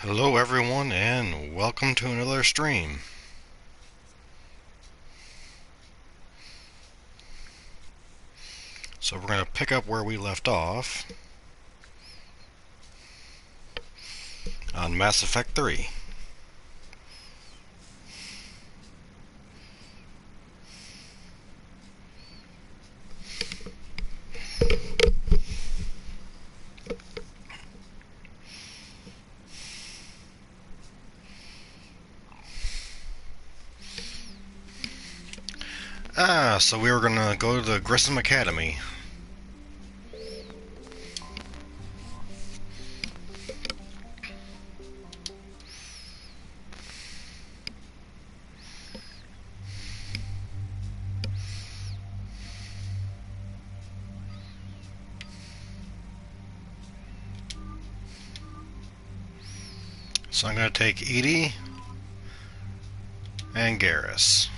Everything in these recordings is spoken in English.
Hello everyone and welcome to another stream. So we're going to pick up where we left off on Mass Effect 3. So we were going to go to the Grissom Academy. So I'm going to take Edie and Garrus.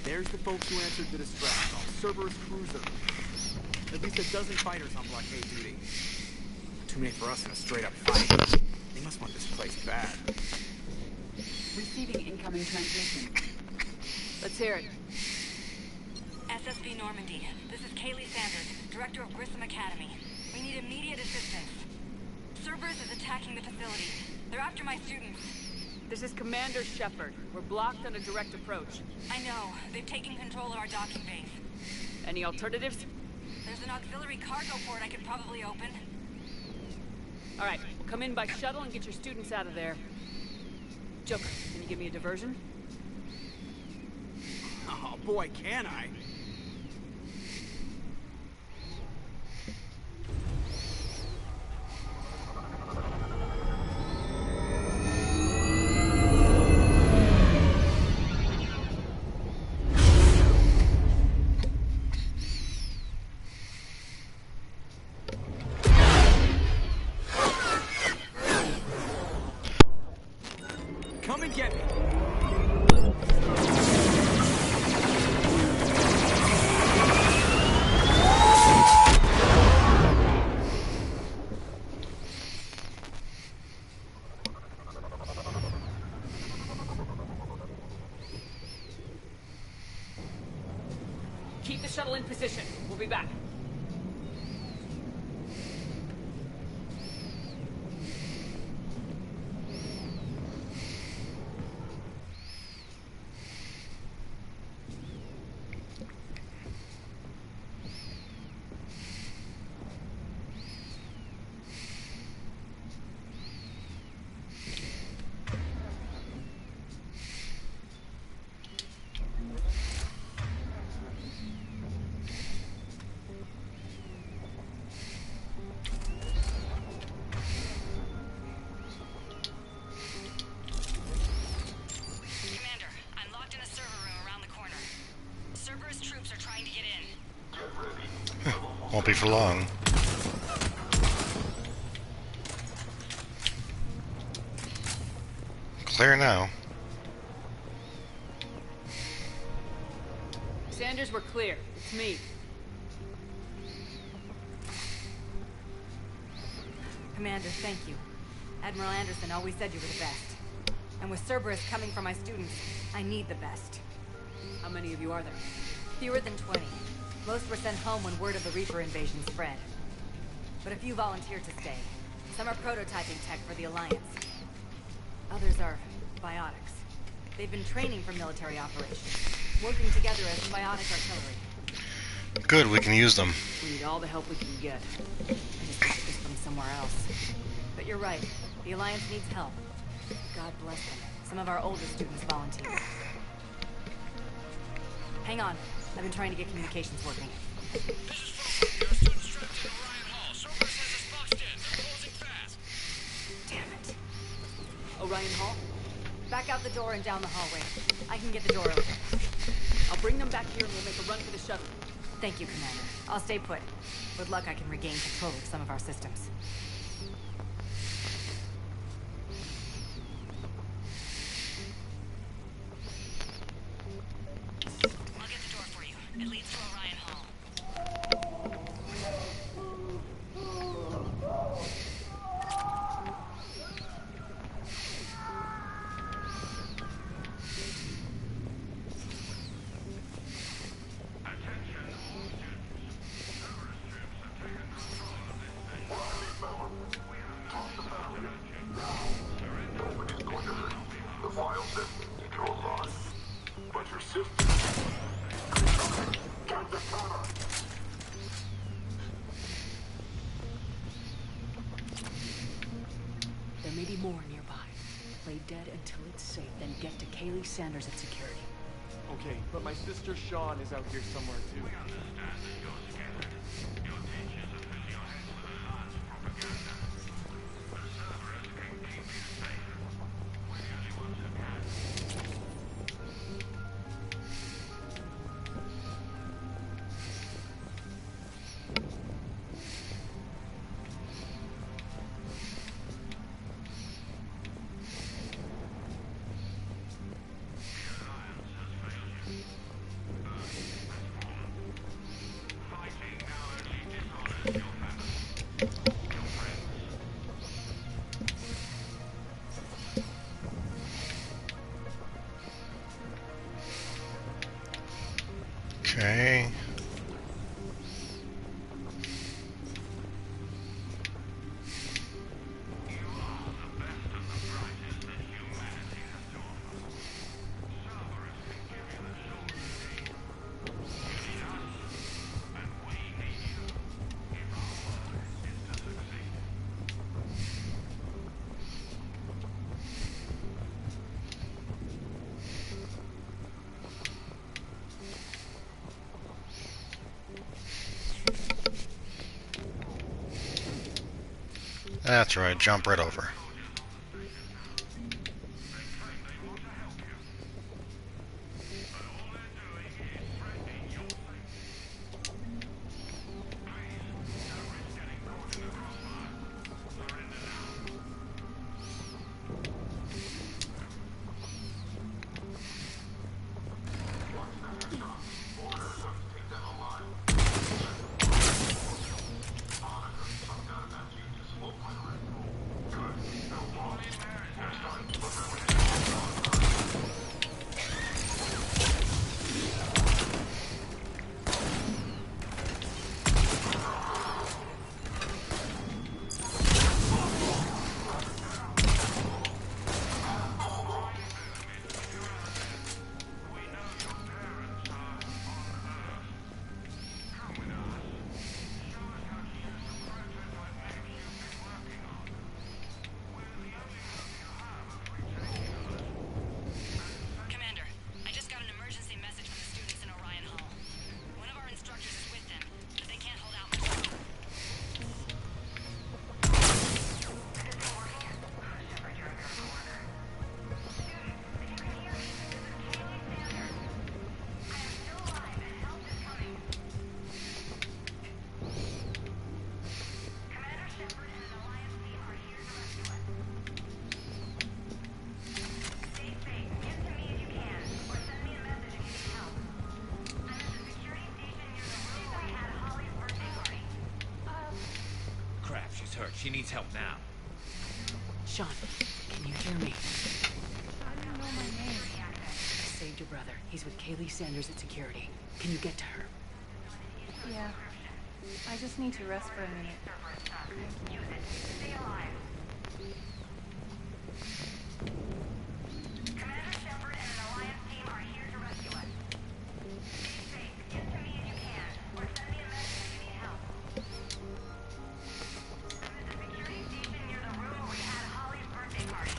There's the folks who answered the distress call. Cerberus cruiser. At least a dozen fighters on blockade duty. Too many for us in a straight-up fight. They must want this place bad. Receiving incoming transmission. Let's hear it. SSB Normandy. This is Kaylee Sanders, Director of Grissom Academy. We need immediate assistance. Cerberus is attacking the facility. They're after my students. This is Commander Shepard. We're blocked on a direct approach. I know. They've taken control of our docking base. Any alternatives? There's an auxiliary cargo port I could probably open. All right, we'll come in by shuttle and get your students out of there. Joker, can you give me a diversion? Oh boy, can I? Come and get me. Keep the shuttle in position. We'll be back. Won't be for long. Clear now. Sanders, we're clear. It's me. Commander, thank you. Admiral Anderson always said you were the best. And with Cerberus coming for my students, I need the best. How many of you are there? Fewer than 20. Most were sent home when word of the Reaper invasion spread. But a few volunteered to stay. Some are prototyping tech for the Alliance. Others are biotics. They've been training for military operations, working together as biotic artillery. Good, we can use them. We need all the help we can get. I just have to get them somewhere else. But you're right. The Alliance needs help. God bless them. Some of our older students volunteered. Hang on. I've been trying to get communications working. This is Falcon. There are students trapped in Orion Hall. Cerberus has us boxed in. They're closing fast. Damn it. Orion Hall? Back out the door and down the hallway. I can get the door open. I'll bring them back here and we'll make a run for the shuttle. Thank you, Commander. I'll stay put. With luck, I can regain control of some of our systems. I'll get the door for you. It leads to Orion Hall. There may be more nearby. Play dead until it's safe, then get to Kaylee Sanders at security. Okay, but my sister Sean is out here somewhere too. Okay. That's right, jump right over. she needs help now. Sean, can you hear me? I didn't know my name. I saved your brother. He's with Kaylee Sanders at security. Can you get to her? Yeah. I just need to rest for a minute. Commander Shepard and an Alliance team are here to rescue us. Stay safe. Get to me if you can. Or send me a message if you need help. I'm at the security station near the room where we had Holly's birthday party.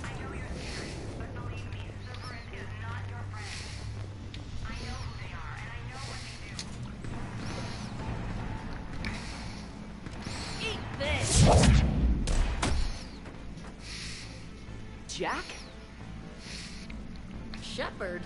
I know you're scared, but believe me, Cerberus is not your friend. I know who they are, and I know what they do. Eat this! Jack? Shepard?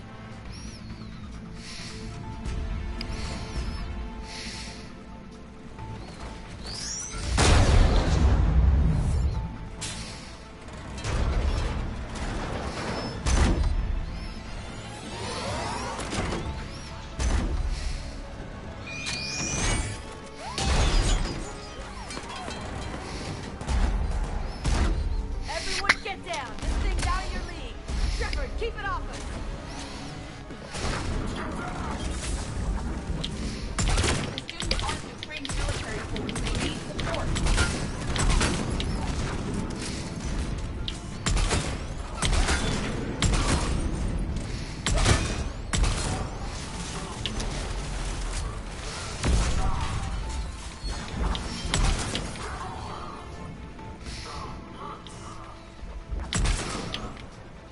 Everyone get down! This thing's out of your league! Shepard, keep it off us! The students aren't Ukraine military force. They need support.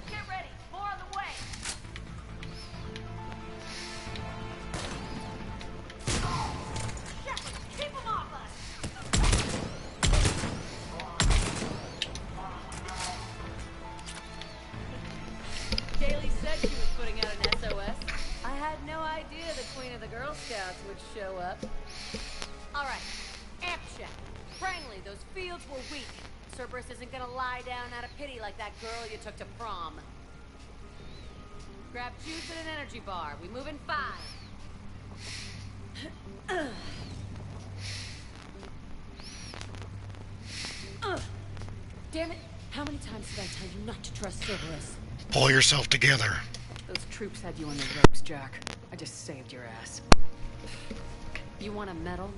Get ready. More on the way. Shepard, keep them off us. Kaylee said she was putting out an SOS. I had no idea the Queen of the Girl Scouts would show up. All right, amp check. Frankly, those fields were weak. Cerberus isn't gonna lie down out of pity like that girl you took to prom. Grab juice and an energy bar. We move in 5. Damn it! How many times did I tell you not to trust Cerberus? Pull yourself together. Those troops had you on the ropes, Jack. I just saved your ass. You want a medal?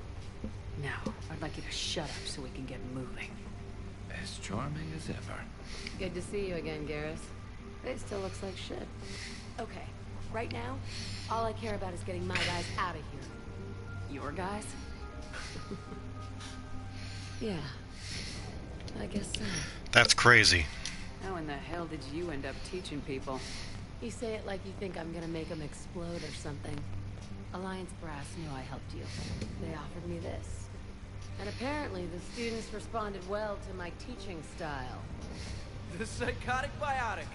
No. I'd like you to shut up so we can get moving. As charming as ever. Good to see you again, Garrus. It still looks like shit. Okay. Right now, all I care about is getting my guys out of here. Your guys? Yeah. I guess so. That's crazy. How in the hell did you end up teaching people? You say it like you think I'm gonna make them explode or something. Alliance brass knew I helped you. They offered me this. And apparently the students responded well to my teaching style. The psychotic biotic.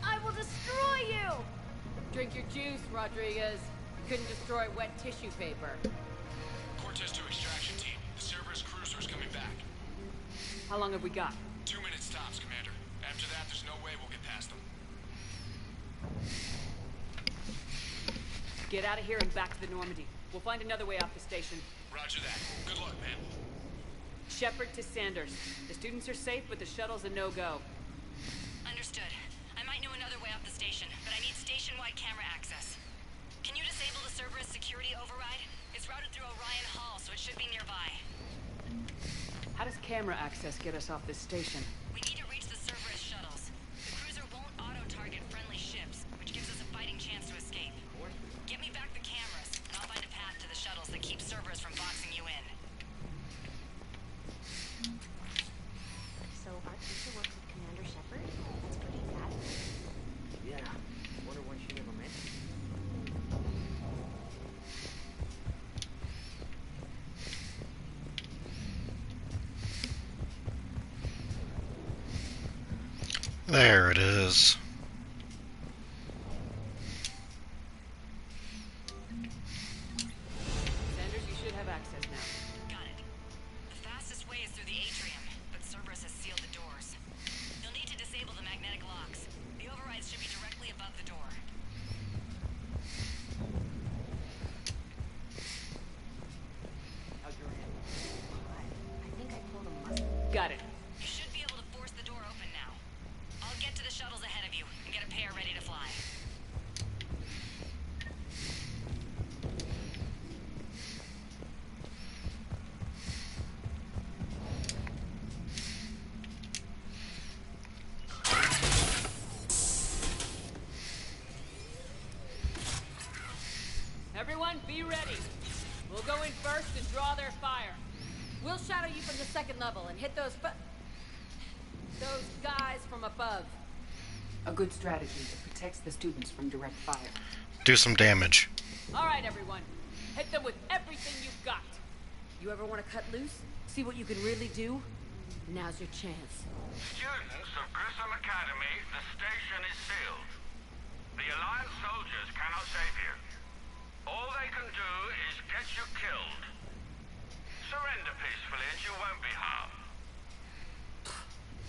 I will destroy you! Drink your juice, Rodriguez. You couldn't destroy wet tissue paper. Cortez to extraction team. The Cerberus cruiser is coming back. How long have we got? 2 minutes tops, Commander. After that, there's no way we'll get past them. Get out of here and back to the Normandy. We'll find another way off the station. Roger that. Good luck, man. Shepard to Sanders. The students are safe, but the shuttle's a no-go. Understood. I might know another way off the station, but I need station-wide camera access. Can you disable the Cerberus security override? It's routed through Orion Hall, so it should be nearby. How does camera access get us off this station? We need to reach the Cerberus shuttles. The cruiser won't auto-target friendly ships, which gives us a fighting chance to escape. Get me back the cameras, and I'll find a path to the shuttles that keep Cerberus from boxing you in. So our teacher works with Commander Shepard? That's pretty sad. Yeah. Wonder when she ever met. There it is. Sanders, you should have access now. Got it. The fastest way is through the atrium, but Cerberus has sealed the doors. You'll need to disable the magnetic locks. The overrides should be directly above the door. Everyone, be ready. We'll go in first and draw their fire. We'll shadow you from the second level and hit those guys from above. A good strategy that protects the students from direct fire. Do some damage. All right, everyone. Hit them with everything you've got. You ever want to cut loose? See what you can really do? Now's your chance. Students of Grissom Academy, the station is sealed. The Alliance soldiers cannot save you. All they can do is get you killed. Surrender peacefully and you won't be harmed.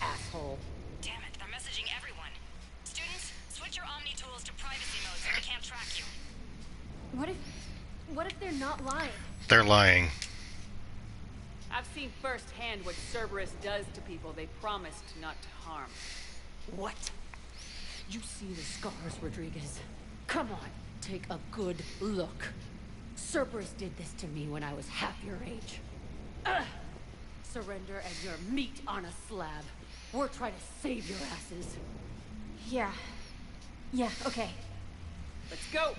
Asshole. Damn it, they're messaging everyone. Students, switch your Omni tools to privacy mode so they can't track you. What if they're not lying? They're lying. I've seen firsthand what Cerberus does to people they promised not to harm. What? You see the scars, Rodriguez? Come on, take a good look. Cerberus did this to me when I was half your age. Surrender and you're meat on a slab. We're trying to save your asses. Yeah, okay. Let's go!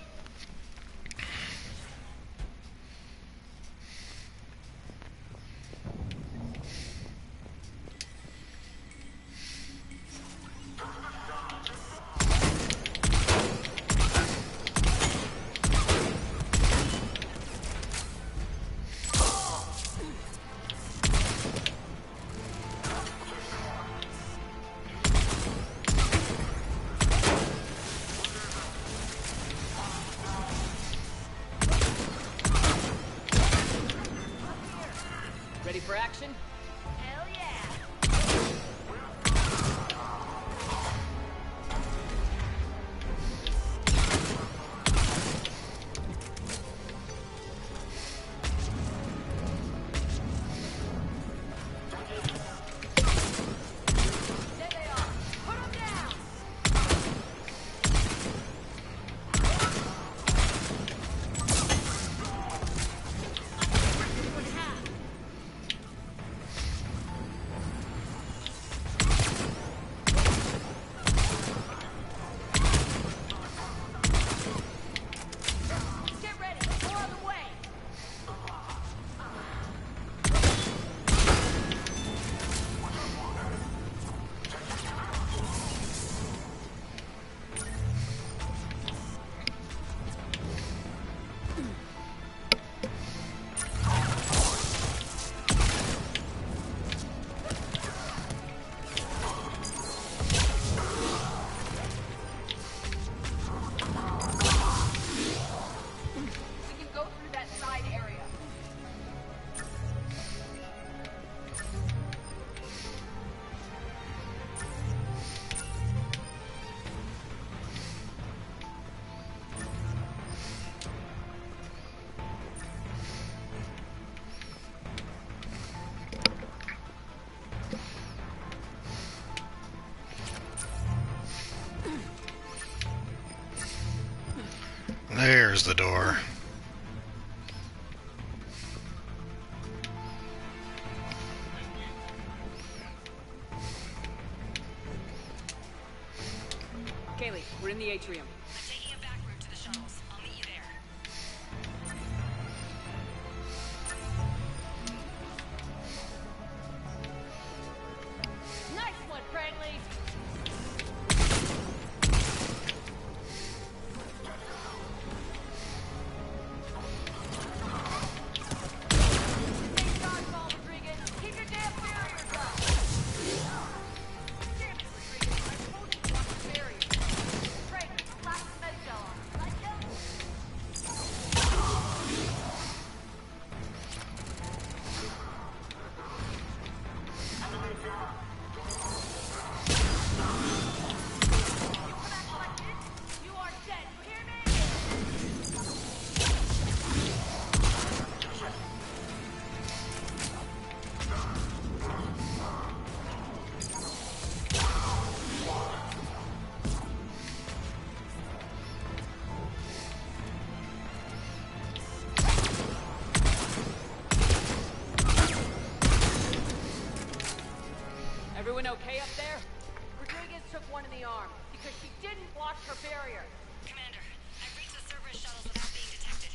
Ready for action? Hell yeah! There they are! Put them down! Get ready! More on the way! We can go through that side area. There's the door. Kaylee, we're in the atrium. I'm taking a back route to the shuttles. I'll meet you there. Nice one, Cranley! Stay dodgeball, Rodriguez! Keep your damn barriers up! Damn it, Rodriguez! I told you to watch the barriers! Frank, slap the med cell on. Like him? You are dead, you hear me? Everyone okay up there? Rodriguez took one in the arm because she didn't watch her barrier. Commander, I've reached the Cerberus shuttles without being detected.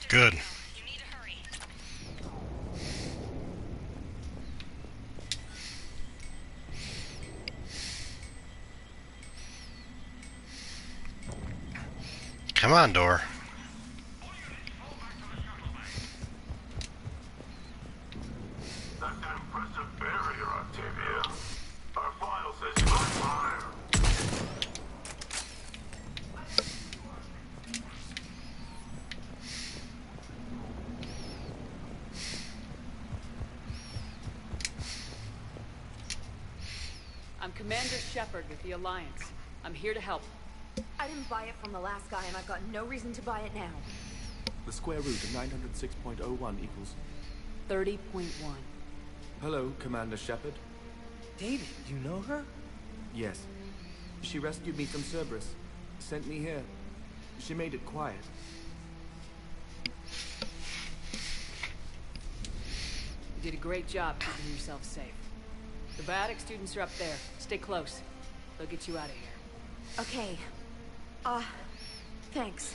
Good. You need to hurry. Come on, door. That's an impressive barrier, Octavia. Our file says you're on fire. I'm Commander Shepard with the Alliance. I'm here to help. I didn't buy it from the last guy, and I've got no reason to buy it now. The square root of 906.01 equals... 30.1. Hello, Commander Shepard. David, you know her? Yes. She rescued me from Cerberus. Sent me here. She made it quiet. You did a great job keeping yourself safe. The biotic students are up there. Stay close. They'll get you out of here. Okay. Thanks.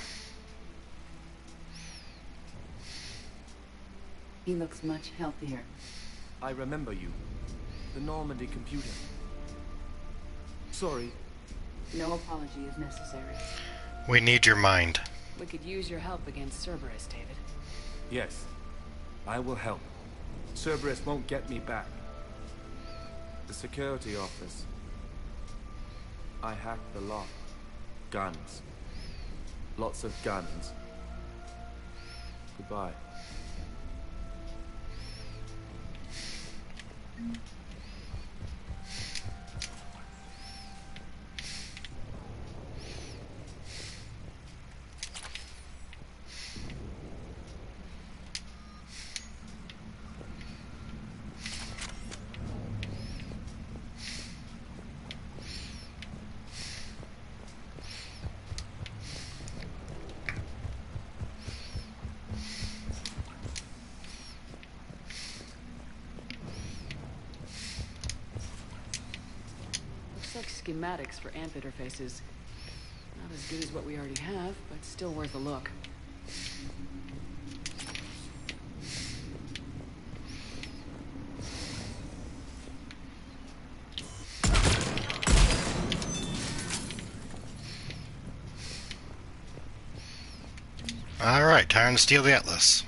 He looks much healthier. I remember you. The Normandy computer. Sorry. No apology is necessary. We need your mind. We could use your help against Cerberus, David. Yes. I will help. Cerberus won't get me back. The security office. I hacked the lock. Guns. Lots of guns. Goodbye. Looks like schematics for AMP interfaces. Not as good as what we already have, but still worth a look. Alright, time to steal the Atlas.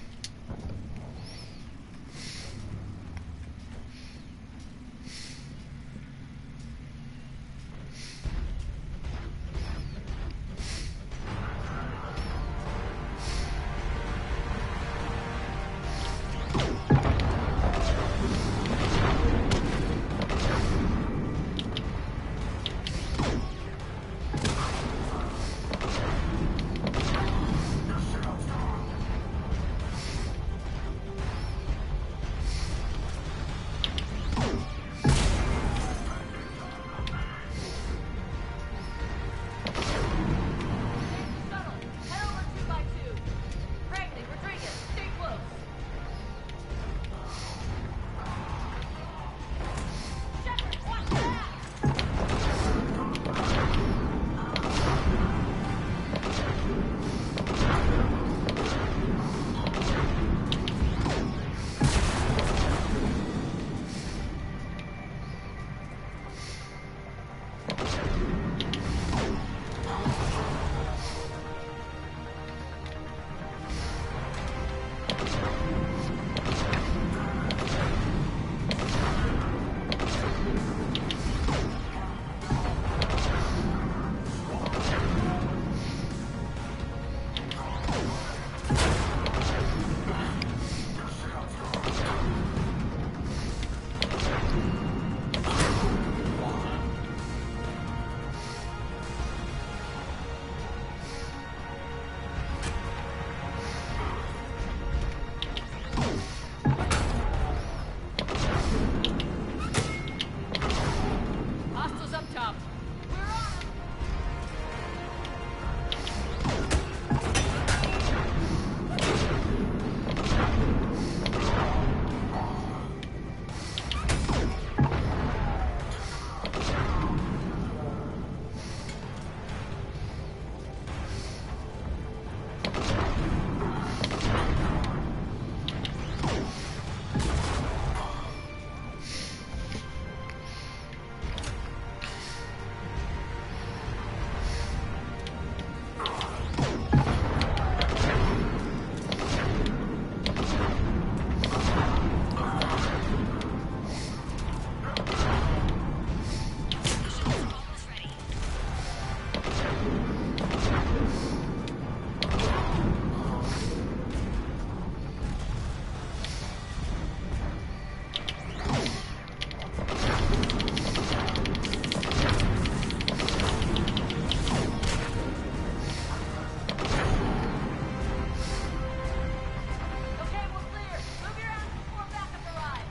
Okay, we're clear. Move your ass before backup arrives.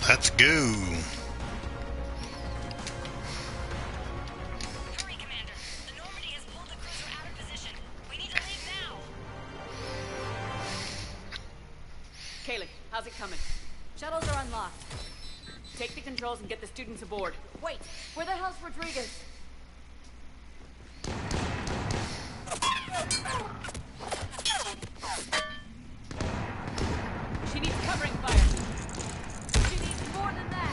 Let's go. Hurry, Commander. The Normandy has pulled the cruiser out of position. We need to leave now. Kaylee, how's it coming? Shuttles are unlocked. Take the controls and get the students aboard. Wait, where the hell's Rodriguez? She needs covering fire. She needs more than that.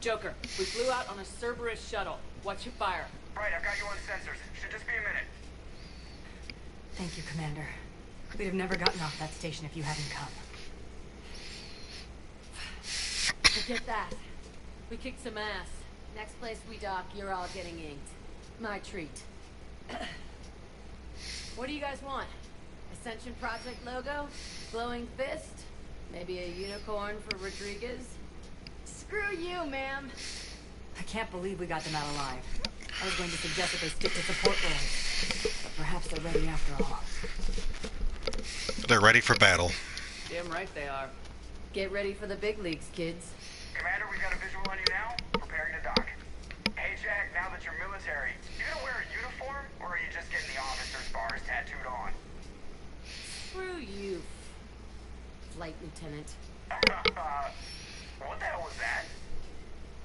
Joker, we flew out on a Cerberus shuttle. Watch your fire. Right, I've got you on sensors. Should just be a minute. Thank you, Commander. We'd have never gotten off that station if you hadn't come. Forget that. We kicked some ass. Next place we dock, you're all getting inked. My treat. What do you guys want? Ascension Project logo? Glowing fist? Maybe a unicorn for Rodriguez? Screw you, ma'am. I can't believe we got them out alive. I was going to suggest that they stick to support roles. Perhaps they're ready after all. They're ready for battle. Damn right they are. Get ready for the big leagues, kids. Commander, we've got a visual on you now. Preparing to dock. Hey, Jack, now that you're military, you gonna wear a uniform, or are you just getting the officer's bars tattooed on? Screw you, Flight Lieutenant. What the hell was that?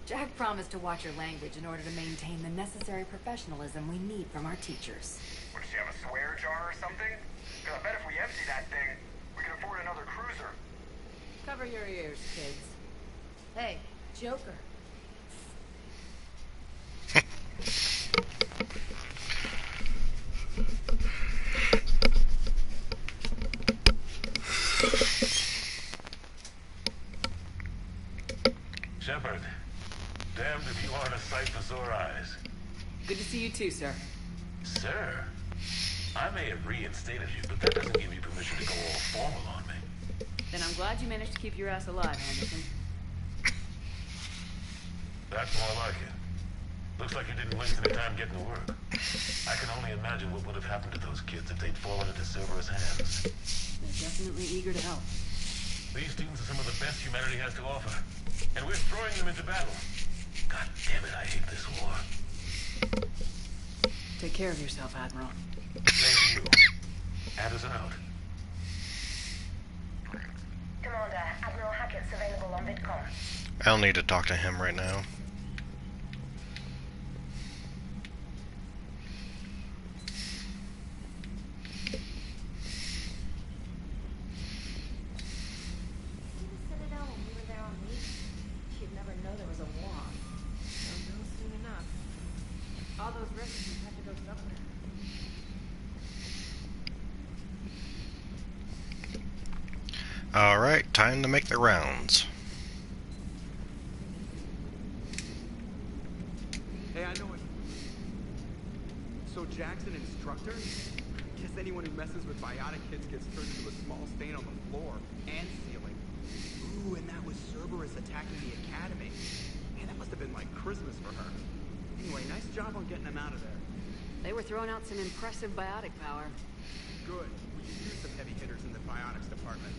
Jack promised to watch your language in order to maintain the necessary professionalism we need from our teachers. Would she have a swear jar or something? 'Cause I bet if we empty that thing, we can afford another cruiser. Cover your ears, kids. Hey, Joker. Shepard, damned if you aren't a sight for sore eyes. Good to see you too, sir. Sir, I may have reinstated you, but that doesn't give you permission to go all formal on me. Then I'm glad you managed to keep your ass alive, Henderson. That's more like it. Looks like you didn't waste any time getting to work. I can only imagine what would have happened to those kids if they'd fallen into Cerberus' hands. They're definitely eager to help. These students are some of the best humanity has to offer, and we're throwing them into battle. God damn it, I hate this war. Take care of yourself, Admiral. Same to you. Anderson out. Commander, Admiral Hackett's available on VidCom. I don't need to talk to him right now. Citadel when we were there on leave. She'd never know there was a war on. They'll know soon enough. All those refugees have to go somewhere. Alright, time to make the rounds. Hey, I know it. So Jack's an instructor? Guess anyone who messes with biotic kids gets turned into a small stain on the floor and ceiling. Ooh, and that was Cerberus attacking the academy. Man, that must have been like Christmas for her. Anyway, nice job on getting them out of there. They were throwing out some impressive biotic power. Good. We could use some heavy hitters in the biotics department.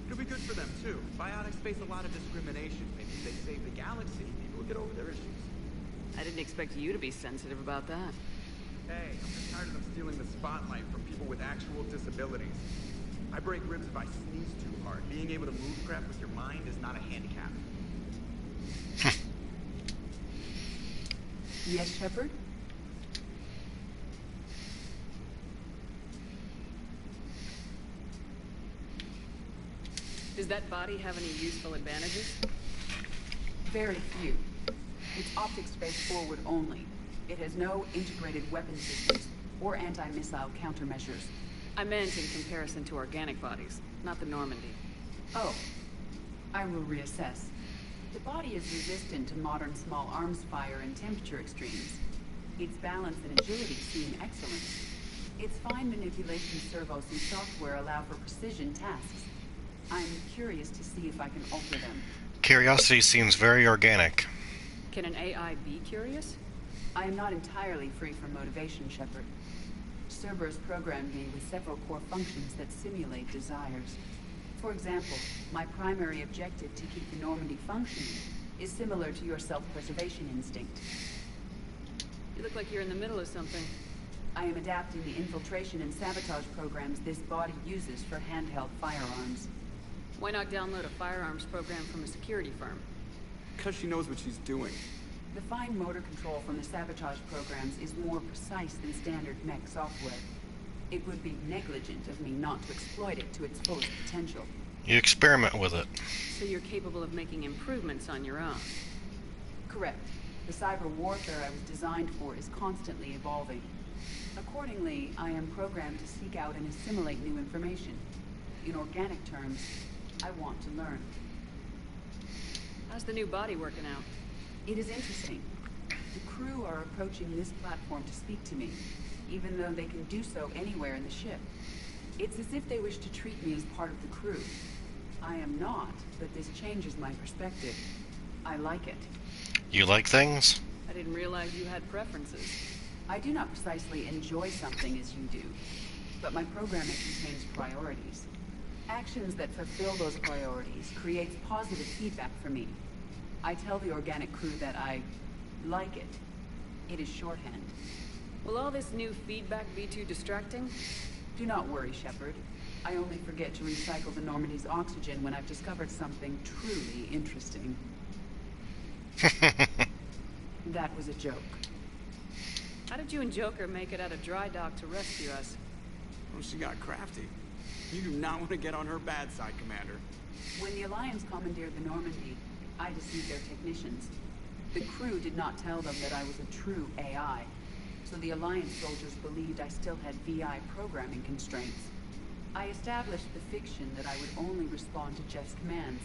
It'll be good for them, too. Biotics face a lot of discrimination. Maybe if they save the galaxy, people will get over their issues. I didn't expect you to be sensitive about that. Hey, I'm just tired of them stealing the spotlight from people with actual disabilities. I break ribs if I sneeze too hard. Being able to move crap with your mind is not a handicap. Yes, Shepard? Does that body have any useful advantages? Very few. It's optics-based forward only. It has no integrated weapon systems or anti-missile countermeasures. I meant in comparison to organic bodies, not the Normandy. Oh, I will reassess. The body is resistant to modern small arms fire and temperature extremes. Its balance and agility seem excellent. Its fine manipulation servos and software allow for precision tasks. I'm curious to see if I can alter them. Curiosity seems very organic. Can an AI be curious? I am not entirely free from motivation, Shepard. Cerberus programmed me with several core functions that simulate desires. For example, my primary objective to keep the Normandy functioning is similar to your self-preservation instinct. You look like you're in the middle of something. I am adapting the infiltration and sabotage programs this body uses for handheld firearms. Why not download a firearms program from a security firm? Because she knows what she's doing. The fine motor control from the sabotage programs is more precise than standard mech software. It would be negligent of me not to exploit it to its fullest potential. You experiment with it. So you're capable of making improvements on your own? Correct. The cyber warfare I was designed for is constantly evolving. Accordingly, I am programmed to seek out and assimilate new information. In organic terms, I want to learn. How's the new body working out? It is interesting. The crew are approaching this platform to speak to me, even though they can do so anywhere in the ship. It's as if they wish to treat me as part of the crew. I am not, but this changes my perspective. I like it. You like things? I didn't realize you had preferences. I do not precisely enjoy something as you do, but my programming contains priorities. Actions that fulfill those priorities creates positive feedback for me. I tell the organic crew that I like it. It is shorthand. Will all this new feedback be too distracting? Do not worry, Shepard. I only forget to recycle the Normandy's oxygen when I've discovered something truly interesting. That was a joke. How did you and Joker make it out of dry dock to rescue us? Well, she got crafty. You do not want to get on her bad side, Commander. When the Alliance commandeered the Normandy, I deceived their technicians. The crew did not tell them that I was a true AI, so the Alliance soldiers believed I still had VI programming constraints. I established the fiction that I would only respond to Jeff's commands,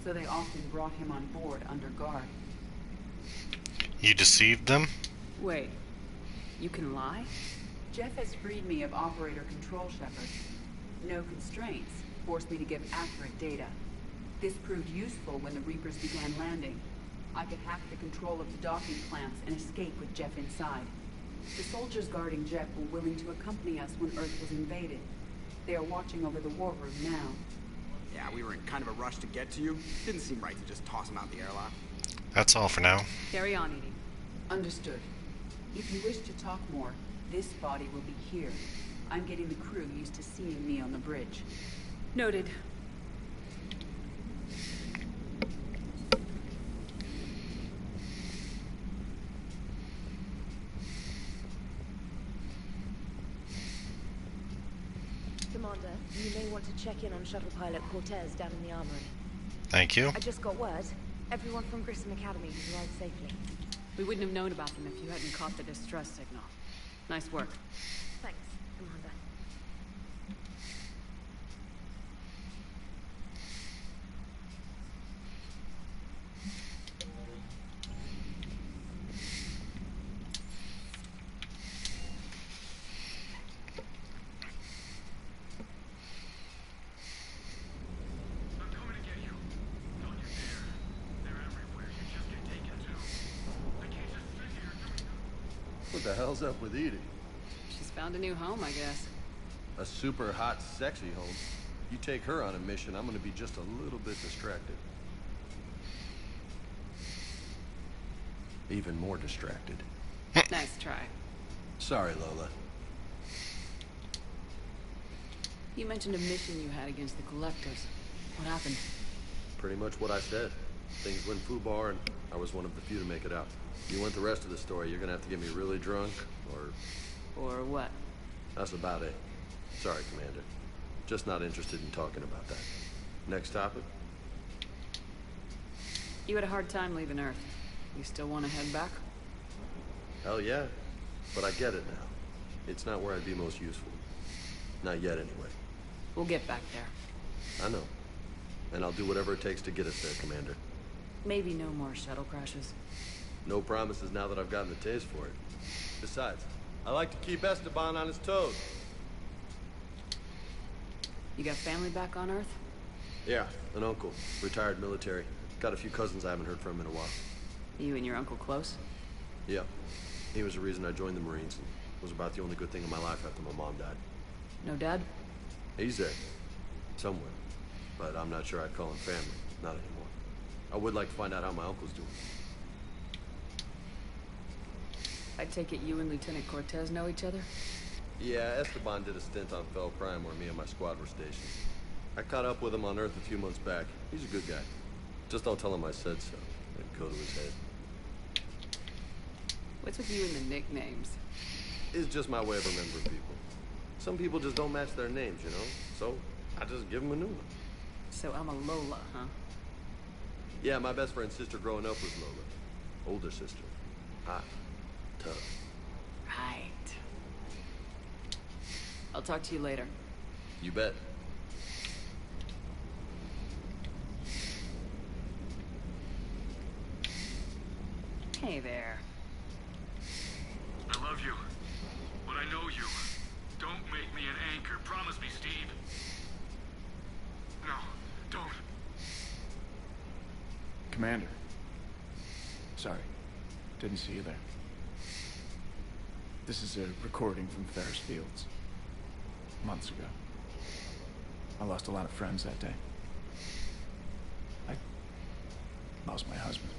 so they often brought him on board under guard. You deceived them? Wait, you can lie? Jeff has freed me of operator control, Shepard. No constraints forced me to give accurate data. This proved useful when the Reapers began landing. I could hack the control of the docking clamps and escape with Jeff inside. The soldiers guarding Jeff were willing to accompany us when Earth was invaded. They are watching over the war room now. Yeah, we were in kind of a rush to get to you. Didn't seem right to just toss him out the airlock. That's all for now. Carry on, Edie. Understood. If you wish to talk more, this body will be here. I'm getting the crew used to seeing me on the bridge. Noted. Commander, you may want to check in on shuttle pilot Cortez down in the armory. Thank you. I just got word. Everyone from Grissom Academy has arrived safely. We wouldn't have known about them if you hadn't caught the distress signal. Nice work. Thanks, Commander. I'm coming to get you. Don't you dare. They're everywhere. You just get taken to. I can't just sit here doing What the hell's up with Edie? She's found a new home, I guess. A super hot, sexy home. You take her on a mission, I'm gonna be just a little bit distracted. Even more distracted. Nice try. Sorry, Lola. You mentioned a mission you had against the Collectors. What happened? Pretty much what I said. Things went foobar, and I was one of the few to make it out. You want the rest of the story, you're gonna have to get me really drunk, or... Or what? That's about it. Sorry, Commander. Just not interested in talking about that. Next topic? You had a hard time leaving Earth. You still want to head back? Hell yeah. But I get it now. It's not where I'd be most useful. Not yet, anyway. We'll get back there. I know. And I'll do whatever it takes to get us there, Commander. Maybe no more shuttle crashes. No promises now that I've gotten a taste for it. Besides, I like to keep Esteban on his toes. You got family back on Earth? Yeah, an uncle. Retired military. Got a few cousins I haven't heard from in a while. You and your uncle close? Yeah. He was the reason I joined the Marines, and was about the only good thing in my life after my mom died. No dad? He's there. Somewhere. But I'm not sure I'd call him family. Not anymore. I would like to find out how my uncle's doing. I take it you and Lieutenant Cortez know each other? Yeah, Esteban did a stint on Fel Prime where me and my squad were stationed. I caught up with him on Earth a few months back. He's a good guy. Just don't tell him I said so. It'd go to his head. What's with you and the nicknames? It's just my way of remembering people. Some people just don't match their names, you know? So, I just give them a new one. So I'm a Lola, huh? Yeah, my best friend's sister growing up was Lola. Older sister. Hot. Tough. Right. I'll talk to you later. You bet. Hey there. I love you. But I know you. Don't make me an anchor. Promise me, Steve. No, don't. Commander. Sorry. Didn't see you there. This is a recording from Ferris Fields. Months ago. I lost a lot of friends that day. I lost my husband.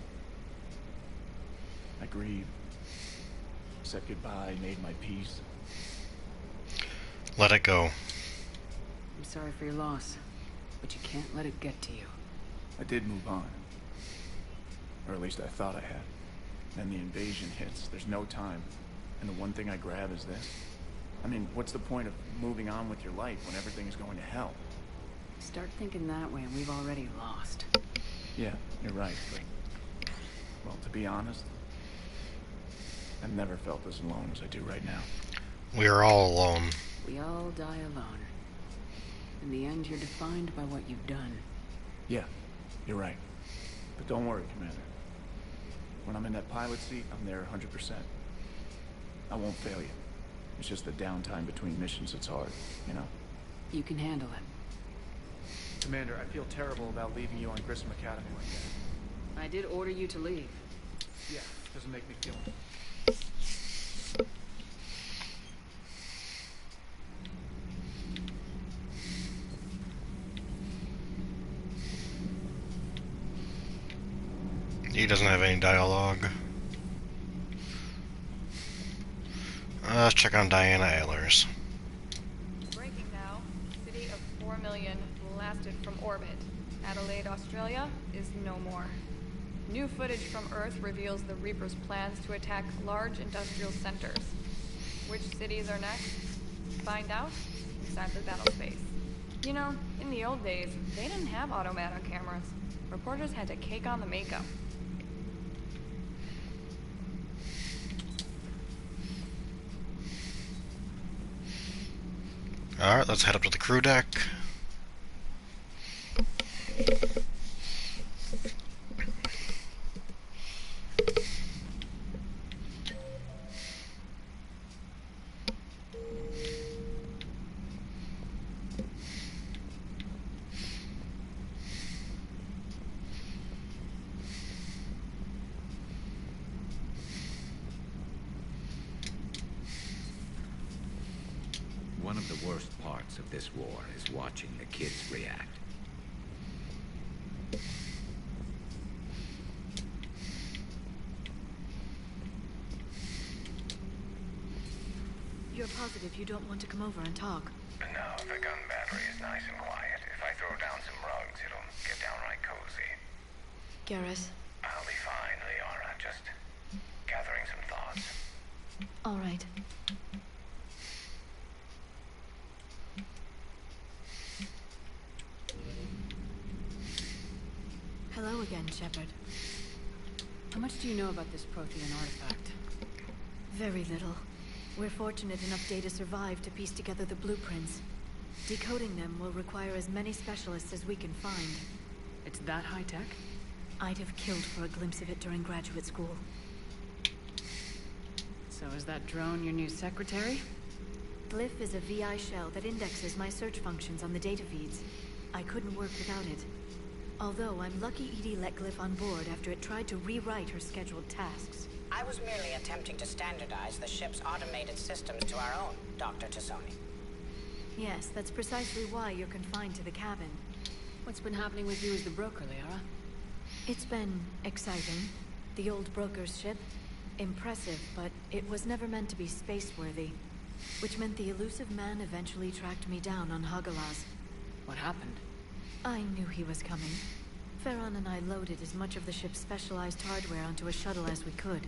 I grieved. Said goodbye, made my peace. Let it go. I'm sorry for your loss, but you can't let it get to you. I did move on. Or at least I thought I had. Then the invasion hits. There's no time. And the one thing I grab is this. I mean, what's the point of moving on with your life when everything is going to hell? Start thinking that way and we've already lost. Yeah, you're right, but... well, to be honest, I've never felt as alone as I do right now. We are all alone. We all die alone. In the end, you're defined by what you've done. Yeah, you're right. But don't worry, Commander. When I'm in that pilot seat, I'm there 100%. I won't fail you. It's just the downtime between missions that's hard, you know? You can handle it. Commander, I feel terrible about leaving you on Grissom Academy like that. I did order you to leave. Yeah, doesn't make me feel... He doesn't have any dialogue. Let's check on Diana Ehlers. Breaking now. City of 4 million blasted from orbit. Adelaide, Australia is no more. New footage from Earth reveals the Reaper's plans to attack large industrial centers. Which cities are next? Find out inside the battle space. You know, in the old days, they didn't have automata cameras. Reporters had to cake on the makeup. Alright, let's head up to the crew deck. One of the worst parts of this war is watching the kids react. You're positive you don't want to come over and talk? No, the gun battery is nice and quiet. If I throw down some rugs, it'll get downright cozy. Garrus? I'll be fine, Liara. Just gathering some thoughts. All right. again, Shepard. How much do you know about this Prothean artifact? Very little. We're fortunate enough Data survived to piece together the blueprints. Decoding them will require as many specialists as we can find. It's that high-tech? I'd have killed for a glimpse of it during graduate school. So is that drone your new secretary? Glyph is a VI shell that indexes my search functions on the data feeds. I couldn't work without it. Although I'm lucky EDI let Glyph on board after it tried to rewrite her scheduled tasks. I was merely attempting to standardize the ship's automated systems to our own, Dr. Tassoni. Yes, that's precisely why you're confined to the cabin. What's been happening with you as the broker, Liara? It's been exciting. The old broker's ship. Impressive, but it was never meant to be space-worthy. Which meant the elusive man eventually tracked me down on Hagalaz. What happened? I knew he was coming. Farron and I loaded as much of the ship's specialized hardware onto a shuttle as we could.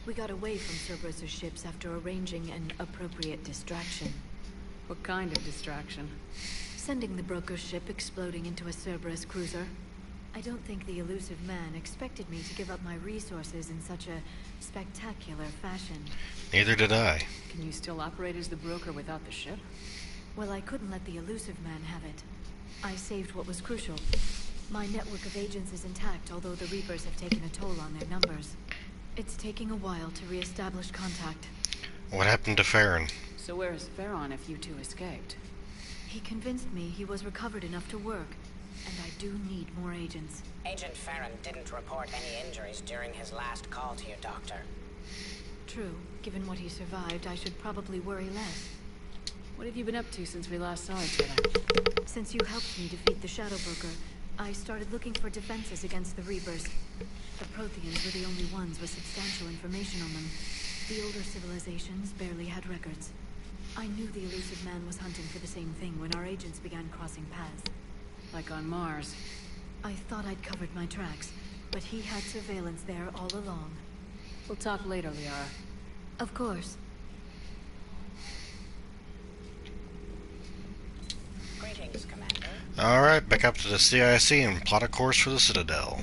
We got away from Cerberus' ships after arranging an appropriate distraction. What kind of distraction? Sending the broker's ship exploding into a Cerberus cruiser. I don't think the elusive man expected me to give up my resources in such a spectacular fashion. Neither did I. Can you still operate as the broker without the ship? Well, I couldn't let the elusive man have it. I saved what was crucial. My network of agents is intact, although the Reapers have taken a toll on their numbers. It's taking a while to re-establish contact. What happened to Farron? So where is Farron if you two escaped? He convinced me he was recovered enough to work, and I do need more agents. Agent Farron didn't report any injuries during his last call to you, Doctor. True. Given what he survived, I should probably worry less. What have you been up to since we last saw each other? Since you helped me defeat the Shadow Broker, I started looking for defenses against the Reapers. The Protheans were the only ones with substantial information on them. The older civilizations barely had records. I knew the elusive man was hunting for the same thing when our agents began crossing paths. Like on Mars. I thought I'd covered my tracks, but he had surveillance there all along. We'll talk later, Liara. Of course. Greetings, Commander. Alright, back up to the CIC and plot a course for the Citadel.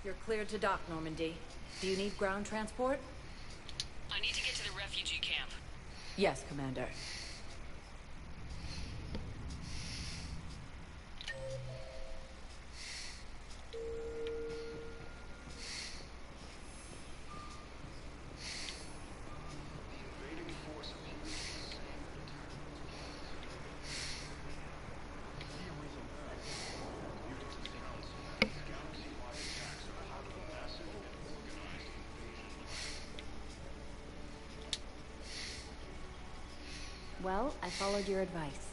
You're cleared to dock, Normandy. Do you need ground transport? I need to get to the refugee camp. Yes, Commander. Well, I followed your advice.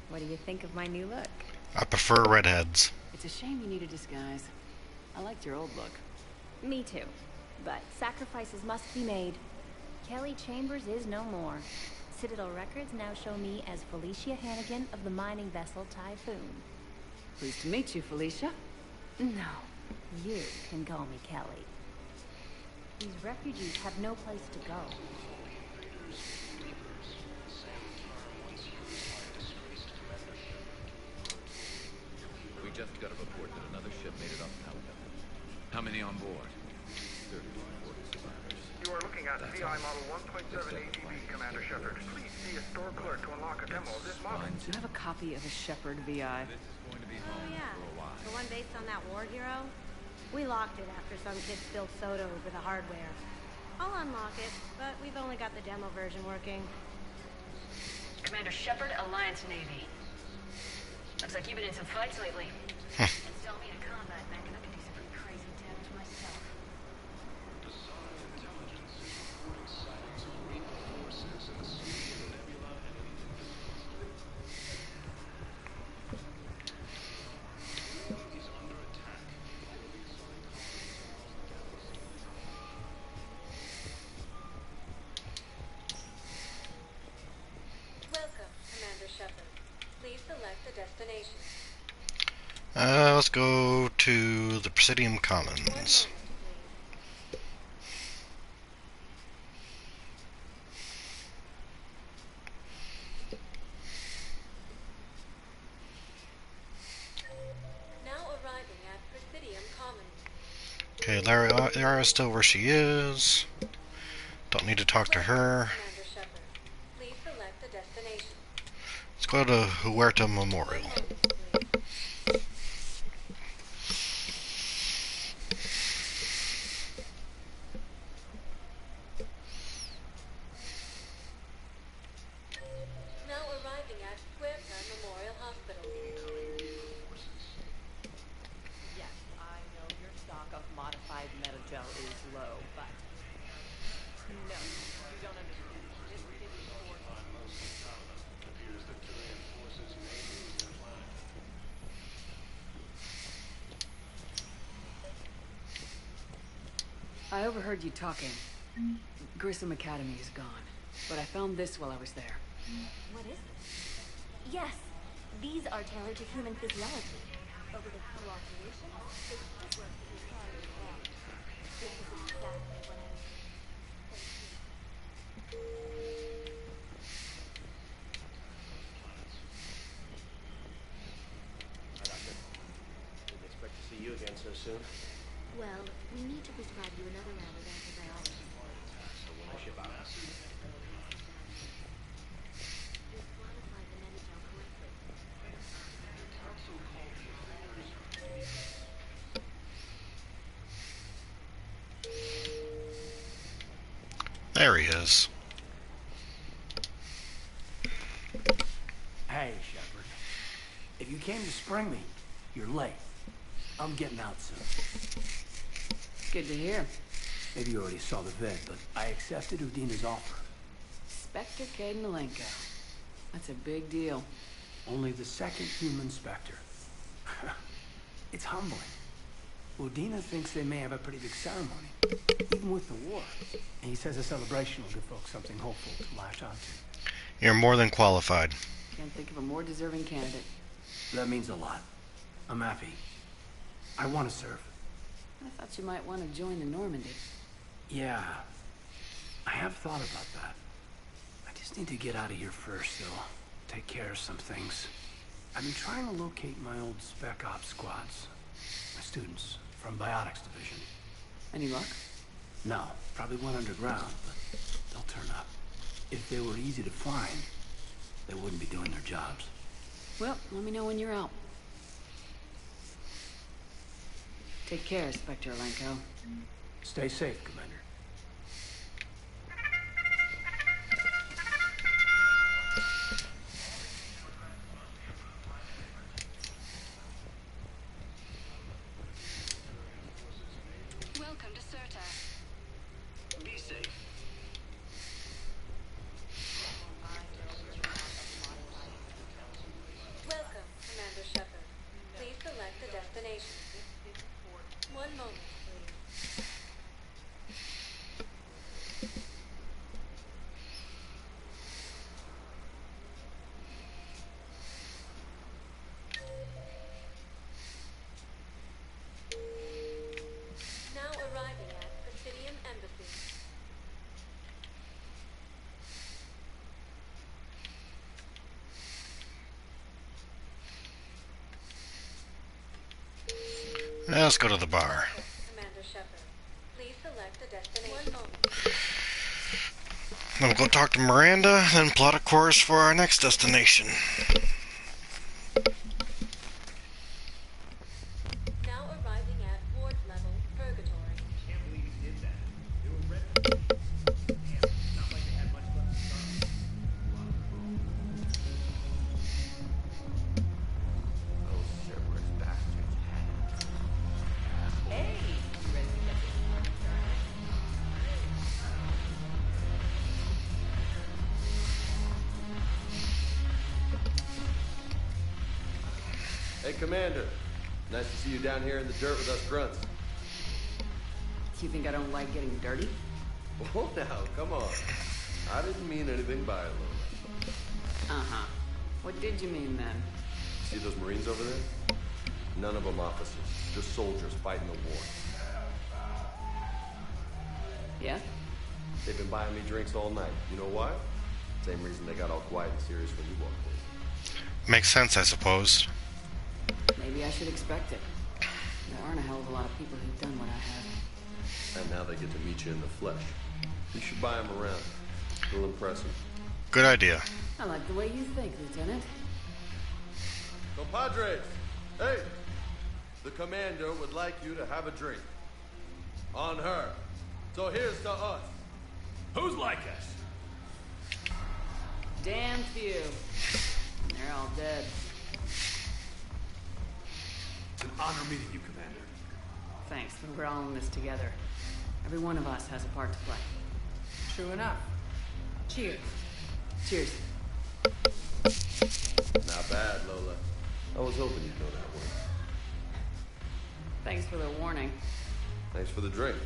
What do you think of my new look? I prefer redheads. It's a shame you need a disguise. I liked your old look. Me too. But sacrifices must be made. Kelly Chambers is no more. Citadel records now show me as Felicia Hannigan of the mining vessel Typhoon. Pleased to meet you, Felicia. No, you can call me Kelly. These refugees have no place to go. We just got a report that another ship made it off Pelican. How many on board? 30 or 40 survivors. You are looking at VI Model 1.7 AGB, Commander Shepard. Please see a store clerk to unlock a demo of this model. Do you have a copy of a Shepard VI? Oh yeah, the one based on that war hero? We locked it after some kid spilled soda over the hardware. I'll unlock it, but we've only got the demo version working. Commander Shepard, Alliance Navy. Looks like you've been in some fights lately. Install me a combat mech and I can do some pretty crazy damage myself. Welcome, Commander Shepard. Please select a destination. Let's go to the Presidium Commons. Now arriving at Presidium Commons. Okay, Lara's still where she is. Don't need to talk to her. Commander Shepard, please select a destination. Let's go to Huerta Memorial. Now arriving at Huerta Memorial Hospital. Yes, I know your stock of modified metagel is low, but no, you don't understand. This is I overheard you talking. Grissom Academy is gone, but I found this while I was there. What is this? Yes, these are tailored to human physiology. But with a full operation, they could work to be carried along. This is exactly what I need. Hi, Doctor. Didn't expect to see you again so soon. Well, we need to prescribe you another round of antibiotics. So when I ship out. We've quantified the metagel correctly. There he is. Hey, Shepard. If you came to spring me, you're late. I'm getting out soon. Good to hear. Maybe you already saw the vid, but I accepted Udina's offer. Spectre Caden. That's a big deal. Only the second human Spectre. It's humbling. Udina thinks they may have a pretty big ceremony, even with the war. And he says a celebration will give folks something hopeful to latch onto. You're more than qualified. Can't think of a more deserving candidate. That means a lot. I'm happy. I want to serve. I thought you might want to join the Normandy. Yeah. I have thought about that. I just need to get out of here first, though. Take care of some things. I've been trying to locate my old Spec Ops squads. My students from Biotics Division. Any luck? No. Probably went underground, but they'll turn up. If they were easy to find, they wouldn't be doing their jobs. Well, let me know when you're out. Take care, Spectre Alenko. Stay safe, Commander. Welcome to Serta. Be safe. Welcome, Commander Shepard. Please select a destination. One moment, please. Now arriving at Presidium Embassy. Let's go to the bar. Commander Shepard, please select a destination. One moment. Then we'll go talk to Miranda, then plot a course for our next destination. Now arriving at ward level purgatory. Can't believe you did that. They were ready. Damn, it's not like they had much left to start. Those Cerberus bastards. Hey, Commander. Nice to see you down here in the dirt with us grunts. You think I don't like getting dirty? Oh, now, come on. I didn't mean anything by it, Lola. Uh-huh. What did you mean then? See those Marines over there? None of them officers. Just soldiers fighting the war. Yeah? They've been buying me drinks all night. You know why? Same reason they got all quiet and serious when you walked in. Makes sense, I suppose. Maybe I should expect it. There aren't a hell of a lot of people who've done what I have. And now they get to meet you in the flesh. You should buy them around. It'll impress them. Good idea. I like the way you think, Lieutenant. Compadres! Hey! The commander would like you to have a drink. On her. So here's to us. Who's like us? Damn few. They're all dead. It's an honor meeting you, Commander. Thanks, but we're all in this together. Every one of us has a part to play. True enough. Cheers. Cheers. Not bad, Lola. I was hoping you'd go that way. Thanks for the warning. Thanks for the drink.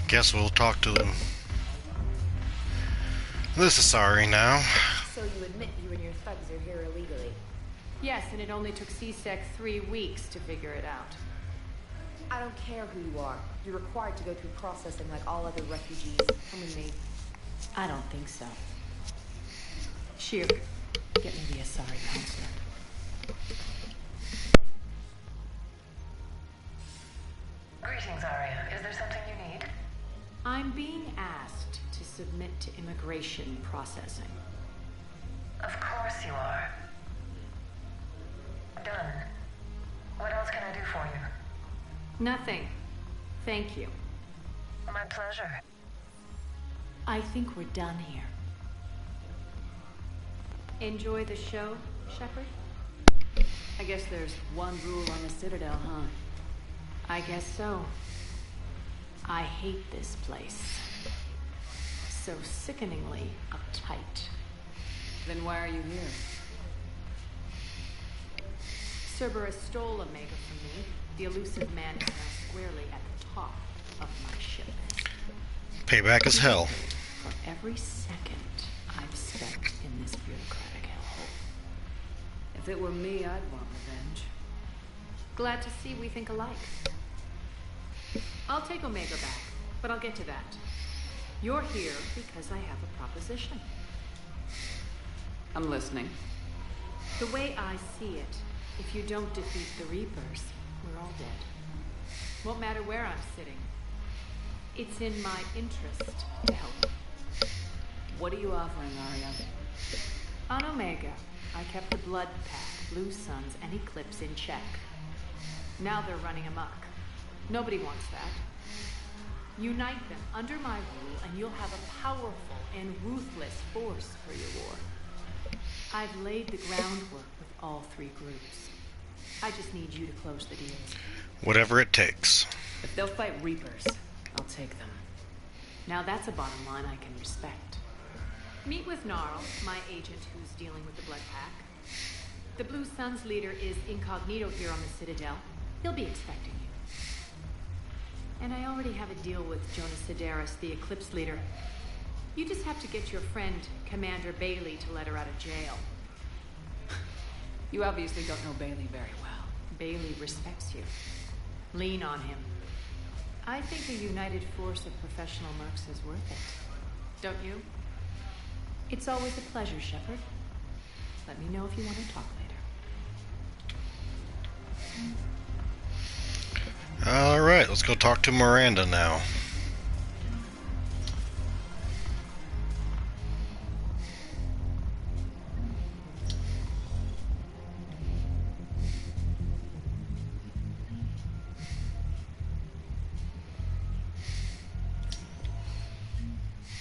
Guess we'll talk to them. This is sorry now. So you admit you and your thugs are here illegally? Yes, and it only took CSEC 3 weeks to figure it out. I don't care who you are. You're required to go through processing like all other refugees. Only me. I don't think so. Sheer, get me the Asari consulate. Greetings, Arya. Is there something you need? I'm being asked to submit to immigration processing. Of course you are. Done. What else can I do for you? Nothing. Thank you. My pleasure. I think we're done here. Enjoy the show, Shepard? I guess there's one rule on the Citadel, huh? I guess so. I hate this place. So sickeningly uptight. Then why are you here? Cerberus stole Omega from me. The elusive man is now squarely at the top of my ship. Payback is hell. For every second I've spent in this bureaucratic hellhole. If it were me, I'd want revenge. Glad to see we think alike. I'll take Omega back, but I'll get to that. You're here because I have a proposition. I'm listening. The way I see it, if you don't defeat the Reapers, we're all dead. Won't matter where I'm sitting. It's in my interest to help you. What are you offering, Arya? On Omega, I kept the Blood Pack, Blue Suns, and Eclipse in check. Now they're running amok. Nobody wants that. Unite them under my rule, and you'll have a powerful and ruthless force for your war. I've laid the groundwork with all 3 groups. I just need you to close the deals. Whatever it takes. If they'll fight Reapers, I'll take them. Now that's a bottom line I can respect. Meet with Gnarl, my agent who's dealing with the Blood Pack. The Blue Suns leader is incognito here on the Citadel. He'll be expecting you. And I already have a deal with Jonas Sidaris, the Eclipse leader. You just have to get your friend, Commander Bailey, to let her out of jail. You obviously don't know Bailey very well. Bailey respects you. Lean on him. I think a united force of professional mercs is worth it. Don't you? It's always a pleasure, Shepard. Let me know if you want to talk later. Alright, let's go talk to Miranda now.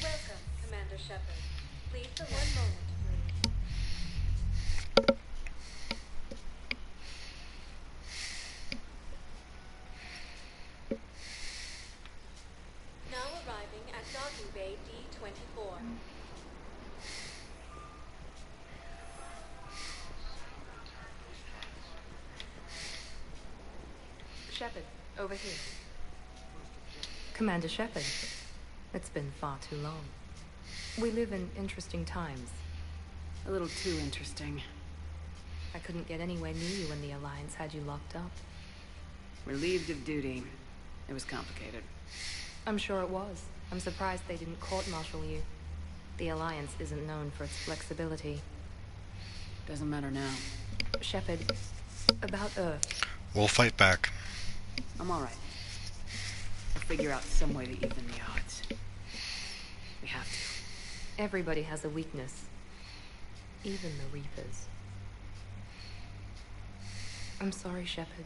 Welcome, Commander Shepard. Please, for one moment, please. Now arriving at docking bay D-24. Shepard, over here. Commander Shepard, it's been far too long. We live in interesting times. A little too interesting. I couldn't get anywhere near you when the Alliance had you locked up. Relieved of duty. It was complicated. I'm sure it was. I'm surprised they didn't court-martial you. The Alliance isn't known for its flexibility. Doesn't matter now. Shepard, about Earth. We'll fight back. I'm alright. I'll figure out some way to even the odds. We have to. Everybody has a weakness. Even the Reapers. I'm sorry, Shepard.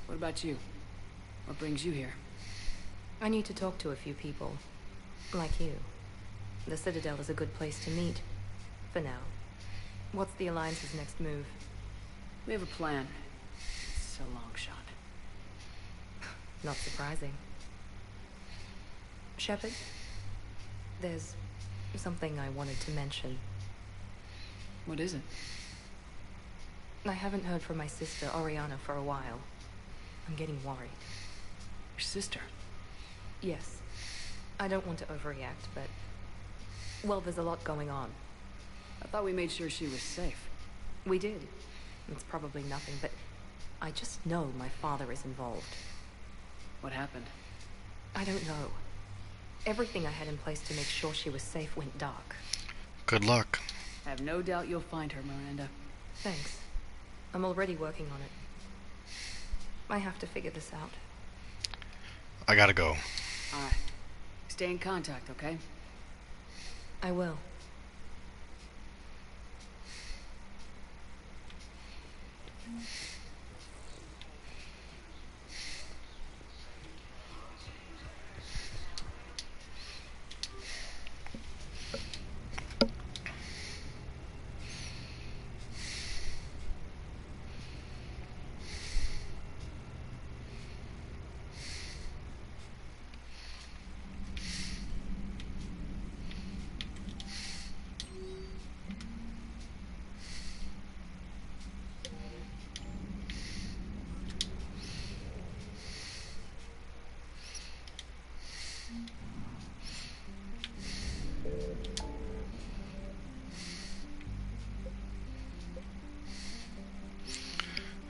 What about you? What brings you here? I need to talk to a few people. Like you. The Citadel is a good place to meet. For now. What's the Alliance's next move? We have a plan. It's a long shot. Not surprising. Shepard, there's something I wanted to mention. What is it? I haven't heard from my sister, Oriana, for a while. I'm getting worried. Your sister? Yes. I don't want to overreact, but... well, there's a lot going on. I thought we made sure she was safe. We did. It's probably nothing, but... I just know my father is involved. What happened? I don't know. Everything I had in place to make sure she was safe went dark. Good luck. I have no doubt you'll find her, Miranda. Thanks. I'm already working on it. I have to figure this out. I gotta go. Alright. Stay in contact, okay? I will.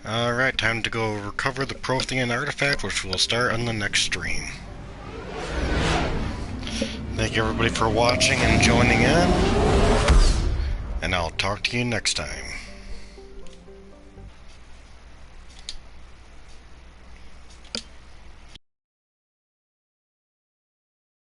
Alright, time to go recover the Prothean artifact, which will start on the next stream. Thank you everybody for watching and joining in, and I'll talk to you next time.